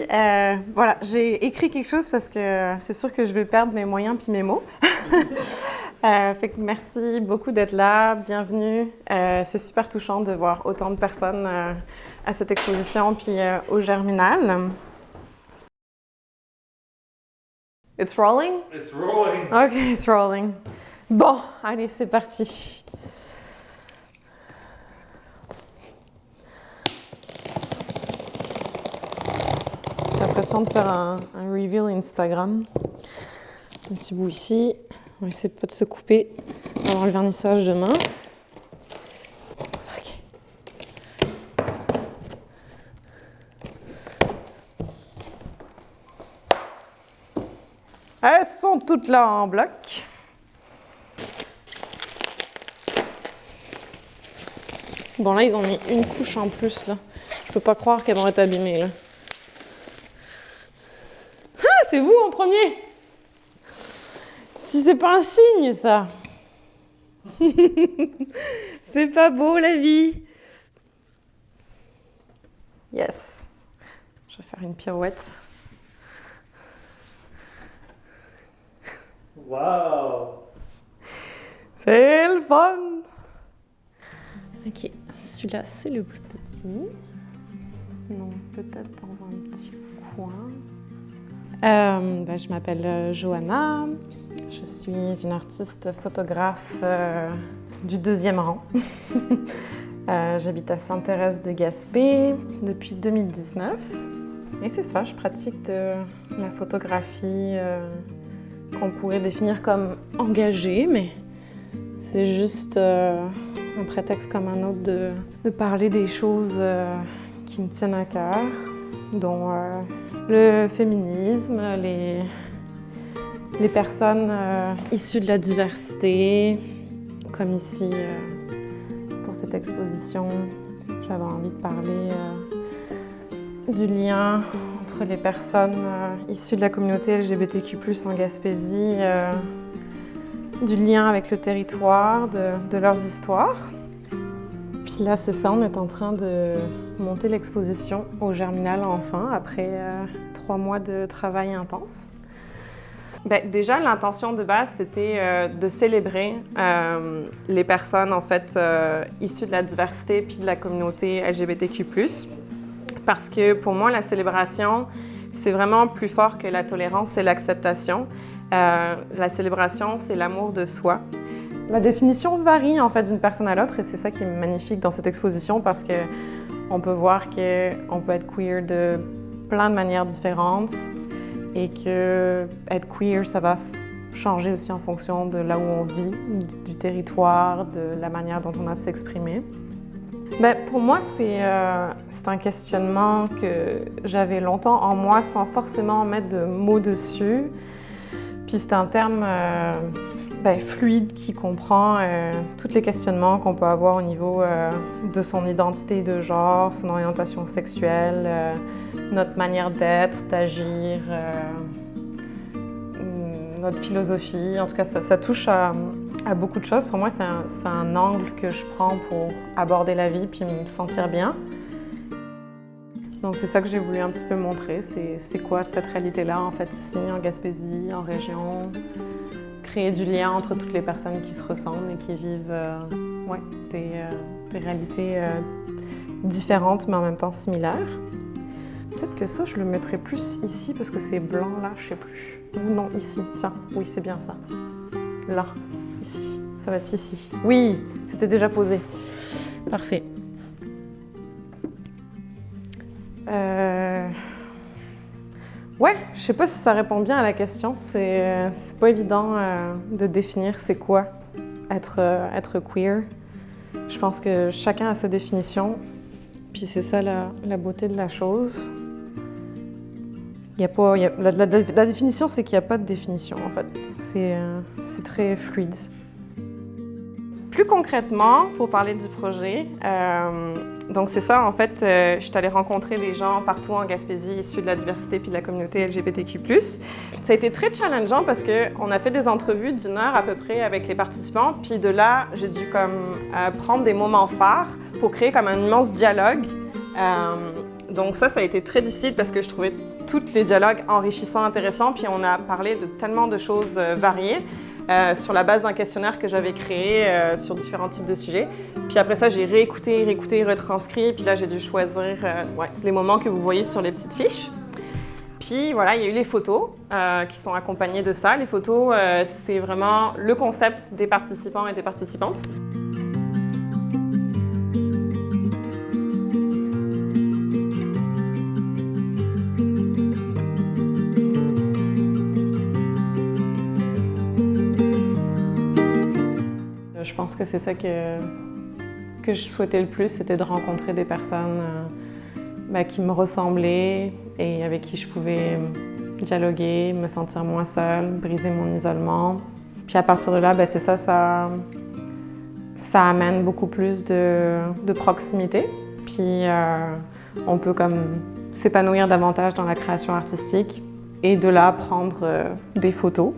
Voilà, j'ai écrit quelque chose parce que c'est sûr que je vais perdre mes moyens puis mes mots. Fait que merci beaucoup d'être là, bienvenue. C'est super touchant de voir autant de personnes à cette exposition puis au Germinal. It's rolling? It's rolling. OK, it's rolling. Bon, allez, c'est parti. J'ai l'impression de faire un reveal Instagram. Un petit bout ici. On va essayer pas de se couper avant le vernissage demain. OK. Elles sont toutes là en bloc. Bon, là, ils ont mis une couche en plus, là. Je peux pas croire qu'elles vont être abîmées, là. Ah, c'est vous en premier! Si c'est pas un signe, ça! C'est pas beau, la vie! Yes! Je vais faire une pirouette. Wow. C'est le fun! Ok, celui-là, c'est le plus petit. Non, peut-être dans un petit coin. Je m'appelle Johanna. Je suis une artiste photographe du 2e rang. J'habite à Sainte-Thérèse de Gaspé depuis 2019. Et c'est ça, je pratique de la photographie qu'on pourrait définir comme engagée, mais c'est juste un prétexte comme un autre de parler des choses qui me tiennent à cœur, dont le féminisme, les personnes issues de la diversité, comme ici pour cette exposition. J'avais envie de parler du lien entre les personnes issues de la communauté LGBTQ+, en Gaspésie, du lien avec le territoire, de leurs histoires. Puis là, c'est ça, on est en train de monter l'exposition au Germinal enfin, après 3 mois de travail intense. Déjà, l'intention de base, c'était de célébrer les personnes, en fait, issues de la diversité puis de la communauté LGBTQ+. Parce que pour moi, la célébration, c'est vraiment plus fort que la tolérance et l'acceptation. La célébration, c'est l'amour de soi. La définition varie en fait d'une personne à l'autre et c'est ça qui est magnifique dans cette exposition parce qu'on peut voir qu'on peut être queer de plein de manières différentes et que être queer, ça va changer aussi en fonction de là où on vit, du territoire, de la manière dont on a de s'exprimer. Pour moi, c'est un questionnement que j'avais longtemps en moi sans forcément mettre de mots dessus. Puis c'est un terme fluide qui comprend tous les questionnements qu'on peut avoir au niveau de son identité de genre, son orientation sexuelle, notre manière d'être, d'agir, notre philosophie. En tout cas, ça touche à beaucoup de choses. Pour moi, c'est un angle que je prends pour aborder la vie puis me sentir bien. Donc c'est ça que j'ai voulu un petit peu montrer, c'est quoi cette réalité-là en fait ici en Gaspésie, en région, créer du lien entre toutes les personnes qui se ressemblent et qui vivent des réalités différentes mais en même temps similaires. Peut-être que ça je le mettrais plus ici parce que c'est blanc là, je sais plus. Ou non, ici, tiens, oui c'est bien ça. Là, ici, ça va être ici. Oui, c'était déjà posé. Parfait. Ouais, je sais pas si ça répond bien à la question. C'est pas évident de définir c'est quoi être queer. Je pense que chacun a sa définition, puis c'est ça la beauté de la chose. La définition, c'est qu'il n'y a pas de définition en fait. C'est très fluide. Plus concrètement, pour parler du projet, donc c'est ça, en fait, je suis allée rencontrer des gens partout en Gaspésie issus de la diversité puis de la communauté LGBTQ+. Ça a été très challengeant parce qu'on a fait des entrevues d'1 heure à peu près avec les participants, puis de là, j'ai dû prendre des moments phares pour créer comme un immense dialogue Donc ça a été très difficile parce que je trouvais tous les dialogues enrichissants, intéressants, puis on a parlé de tellement de choses variées sur la base d'un questionnaire que j'avais créé sur différents types de sujets. Puis après ça, j'ai réécouté, retranscrit, puis là j'ai dû choisir les moments que vous voyez sur les petites fiches. Puis voilà, il y a eu les photos qui sont accompagnées de ça. Les photos, c'est vraiment le concept des participants et des participantes. Je pense que c'est ça que je souhaitais le plus, c'était de rencontrer des personnes qui me ressemblaient et avec qui je pouvais dialoguer, me sentir moins seule, briser mon isolement. Puis à partir de là, c'est ça amène beaucoup plus de proximité. Puis on peut comme s'épanouir davantage dans la création artistique et de là prendre des photos.